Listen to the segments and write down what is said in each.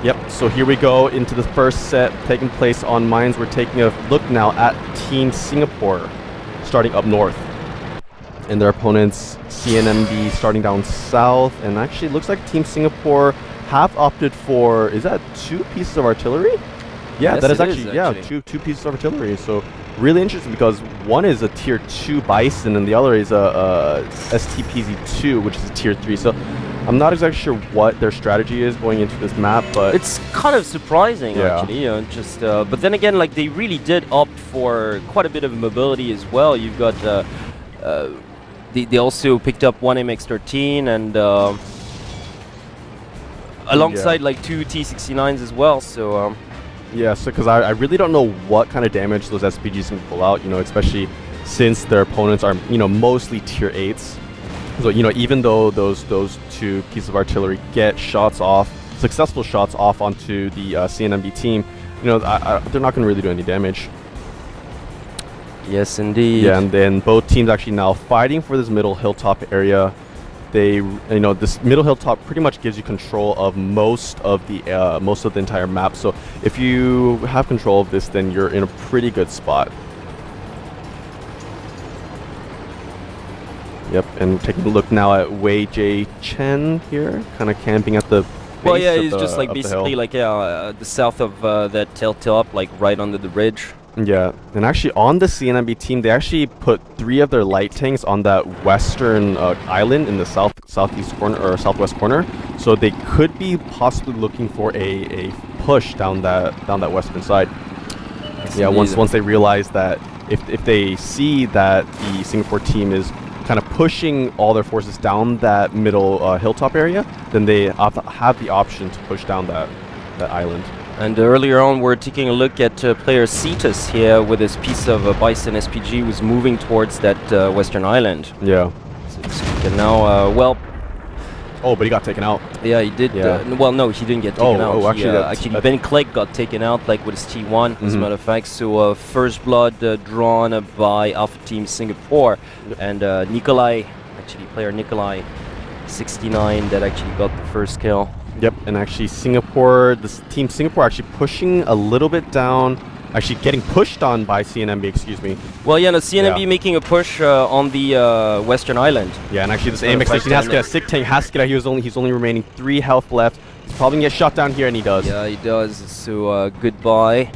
Yep, so here we go into the first set taking place on mines. We're taking a look now at Team Singapore starting up north. And their opponents, CNMB, starting down south. And actually, it looks like Team Singapore have opted for, is that 2 pieces of artillery? Yeah, yes, that is actually, two pieces of artillery. So really interesting because one is a tier 2 Bison and the other is a STPZ2, which is a tier 3. So I'm not exactly sure what their strategy is going into this map, but it's kind of surprising actually. But then again, like they really did opt for quite a bit of mobility as well. You've got they also picked up one MX-13 and alongside like 2 T-69s as well. So yeah, so because I really don't know what kind of damage those SPGs can pull out. Especially since their opponents are mostly tier 8s. So even though those 2 pieces of artillery get shots off, successful shots off onto the CNMB team, they're not going to really do any damage. Yes, indeed. Yeah, and then both teams actually now fighting for this middle hilltop area. They, this middle hilltop pretty much gives you control of most of the entire map. So if you have control of this, then you're in a pretty good spot. Yep, and taking a look now at Wei J Chen here, kind of camping at the base. Well, yeah, he's just like basically like the south of that hilltop, like right under the ridge. Yeah, and actually on the CNMB team, they actually put 3 of their light tanks on that western island in the southeast corner or southwest corner. So they could be possibly looking for a push down that western side. Yes, yeah, once they realize that if they see that the Singapore team is kind of pushing all their forces down that middle hilltop area, then they have the option to push down that island. And earlier on, we're taking a look at player Cetus here with his piece of Bison SPG was moving towards that western island. Yeah. So now, well... Oh, but he got taken out. Yeah, he did. Yeah. Well, no, he didn't get taken out. Oh, actually, Ben Clegg got taken out, like with his T1, as a matter of fact. So first blood drawn by Alpha Team Singapore. Yep. And player Nikolai 69 that actually got the first kill. Yep, and actually Team Singapore actually pushing a little bit down, actually getting pushed on by CNMB, excuse me. Well, yeah, no, CNMB making a push on the western island. Yeah, and actually this AMX-13 has to get a sick tank, has to get out. He's only remaining 3 health left. He's probably gonna get shot down here, and he does. Yeah, he does, so goodbye.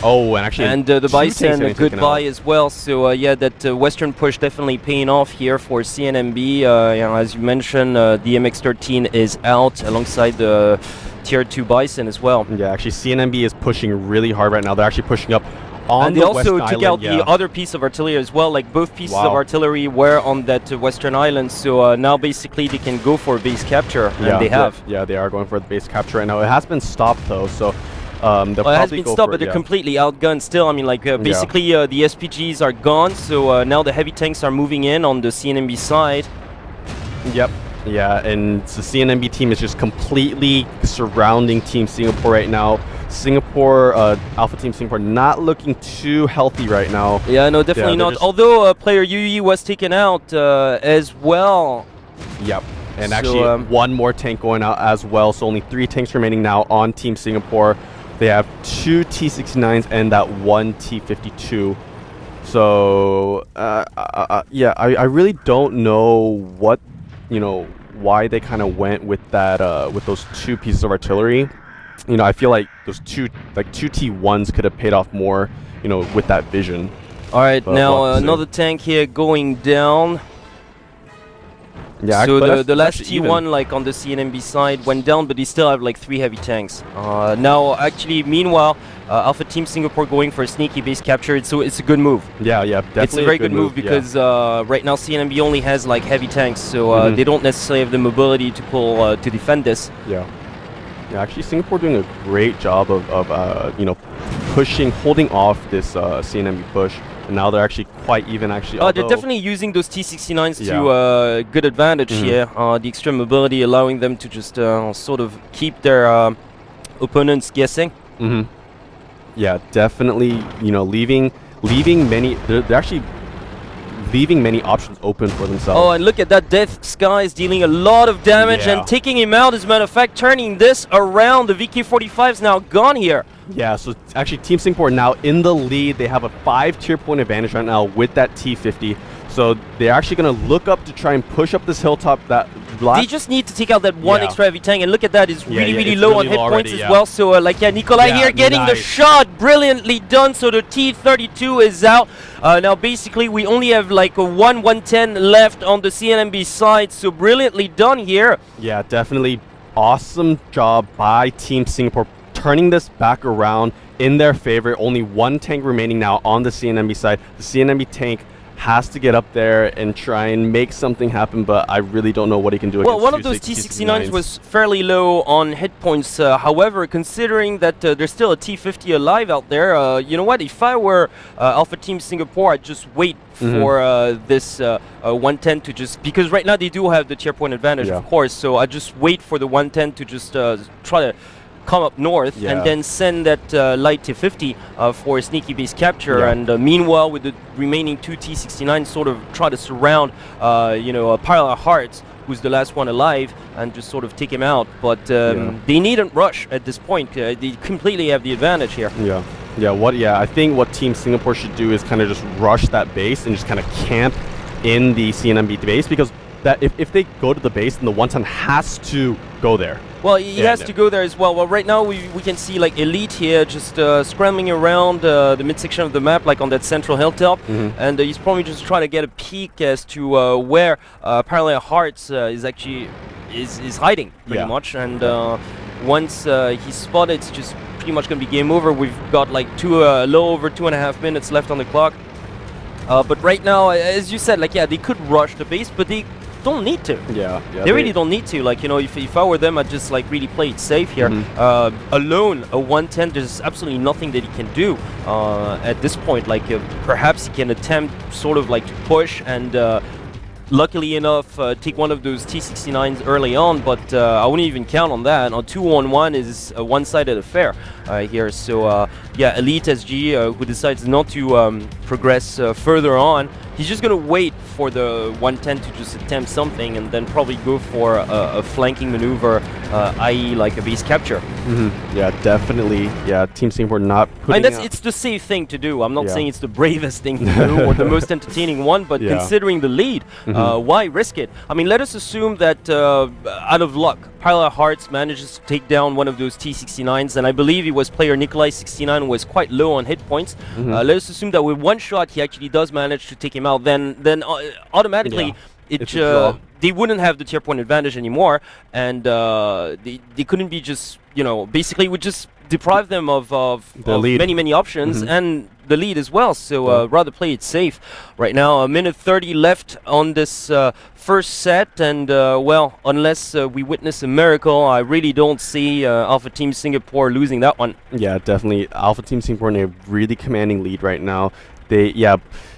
Oh, and actually... And the Bison, goodbye as well. So yeah, that western push definitely paying off here for CNMB. As you mentioned, the MX-13 is out alongside the tier 2 Bison as well. Yeah, actually CNMB is pushing really hard right now. They're actually pushing up on and the west island. And they also took out the other piece of artillery as well. Like both pieces of artillery were on that western island. So now basically they can go for base capture, and they have. Yeah, they are going for the base capture right now. It has been stopped though, so... it has been stopped, but they're completely outgunned still. I mean, like, basically the SPGs are gone, so now the heavy tanks are moving in on the CNMB side. Yep. Yeah, and the CNMB team is just completely surrounding Team Singapore right now. Alpha Team Singapore not looking too healthy right now. Yeah, no, definitely not. Although player Yui was taken out as well. Yep. And actually one more tank going out as well, so only 3 tanks remaining now on Team Singapore. They have 2 T-69s and that 1 T-52. So, yeah, I really don't know what, why they kind of went with that, with those 2 pieces of artillery. I feel like those 2 T-1s could have paid off more, with that vision. All right, but now another tank here going down. Yeah, so the last T1 like on the CNMB side went down, but they still have like 3 heavy tanks. Now actually meanwhile Alpha Team Singapore going for a sneaky base capture, so it's a good move. Yeah, definitely. It's a very good move because right now CNMB only has like heavy tanks, so they don't necessarily have the mobility to pull to defend this. Yeah, actually Singapore doing a great job of holding off this CNMB push. And now they're actually quite even, actually. They're definitely using those T-69s to good advantage here. The extra mobility allowing them to just sort of keep their opponents guessing. Yeah, definitely. Leaving many. They're actually leaving many options open for themselves. Oh, and look at that Death Skies dealing a lot of damage and taking him out. As a matter of fact, turning this around. The VK-45 is now gone here. Yeah, so actually Team Singapore now in the lead. They have a 5 tier point advantage right now with that T50. So they're actually going to look up to try and push up this hilltop. They just need to take out that one extra heavy tank, and look at that, it's really it's low really on hit already, points as well. So Nikolai here getting the shot, brilliantly done. So the T32 is out. Now basically we only have like a 110 left on the CNMB side, so brilliantly done here. Yeah, definitely awesome job by Team Singapore, turning this back around in their favor. Only one tank remaining now on the CNMB side. The CNMB tank has to get up there and try and make something happen, but I really don't know what he can do. Well, one of those T69s was fairly low on hit points. However, considering that there's still a T50 alive out there, you know what? If I were Alpha Team Singapore, I'd just wait for this 110 to just, because right now they do have the tier point advantage, of course. So I'd just wait for the 110 to just try to come up north and then send that light T50 for a sneaky base capture, and meanwhile with the remaining 2 T69 sort of try to surround Parallel Hearts, who's the last one alive, and just sort of take him out. But they needn't rush at this point. They completely have the advantage here. I think what Team Singapore should do is kind of just rush that base and just kind of camp in the CNMB base, because that if they go to the base, then the 110 has to go there. Well, he has to go there as well. Well, right now we can see like Elite here just scrambling around the midsection of the map, like on that central hilltop, and he's probably just trying to get a peek as to where Parallel Hearts is actually is hiding pretty much. And once he's spotted, it's just pretty much going to be game over. We've got like low over 2.5 minutes left on the clock. But right now, as you said, like they could rush the base, but they don't need to. They really don't need to. Like, you know, if I were them, I'd just like really play it safe here. Alone, a 110, there's absolutely nothing that he can do at this point. Like, perhaps he can attempt sort of like to push and luckily enough take one of those T69s early on, but I wouldn't even count on that. On 2-on-1 is a one-sided affair here. So Elite SG, who decides not to progress further on, he's just going to wait for the 110 to just attempt something and then probably go for a flanking maneuver, i.e. like a base capture. Yeah, definitely. Yeah, Team Singapore not putting it's the safe thing to do. I'm not saying it's the bravest thing to do or the most entertaining one, but considering the lead, why risk it? I mean, let us assume that out of luck, Parallel Hearts manages to take down one of those T69s, and I believe it was player Nikolai 69 who was quite low on hit points. Let us assume that with one shot he actually does manage to take him out, then automatically they wouldn't have the tier point advantage anymore, and they couldn't be just, you know, basically would just deprive them of many options and the lead as well. So rather play it safe. Right now, a minute 30 left on this first set, and well, unless we witness a miracle, I really don't see Alpha Team Singapore losing that one. Yeah, definitely. Alpha Team Singapore in a really commanding lead right now. They, you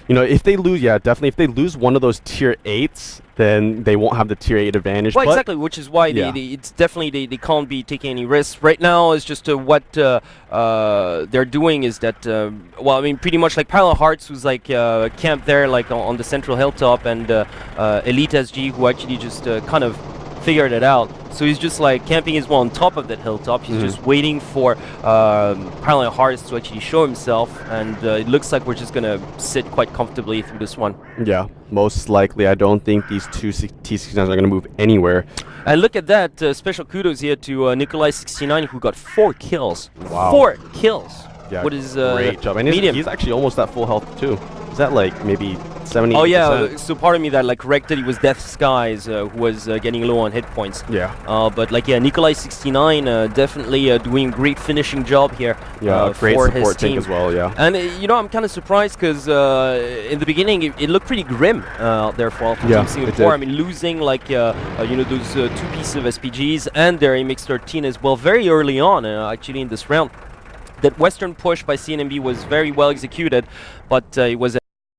know, if they lose, definitely, if they lose one of those tier 8s, then they won't have the tier 8 advantage. Well, exactly, which is why it's definitely they can't be taking any risks. Right now, it's just what they're doing is that, well, I mean, pretty much like Parallel Hearts, who's like camped there, like on the central hilltop, and Elite SG, who actually just kind of figured it out. So he's just like camping as well on top of that hilltop. He's just waiting for Parallel Hearts to actually show himself, and it looks like we're just gonna sit quite comfortably through this one. Yeah, most likely. I don't think these two T69s are gonna move anywhere. And look at that, special kudos here to Nikolai 69, who got 4 kills. Wow. 4 kills. Yeah, what is great job. And he's actually almost at full health too. Is that like maybe 70%? Oh yeah, so part of me that like corrected, it was Death Skies who was getting low on hit points. Yeah. But like Nikolai 69 definitely doing great finishing job here. Yeah, great for support his team tank as well. Yeah. And you know, I'm kind of surprised because in the beginning it looked pretty grim out there for Team Singapore. I mean, losing like you know, those 2 pieces of SPGs and their MX-13 as well very early on actually in this round. That Western push by CNMB was very well executed, but it was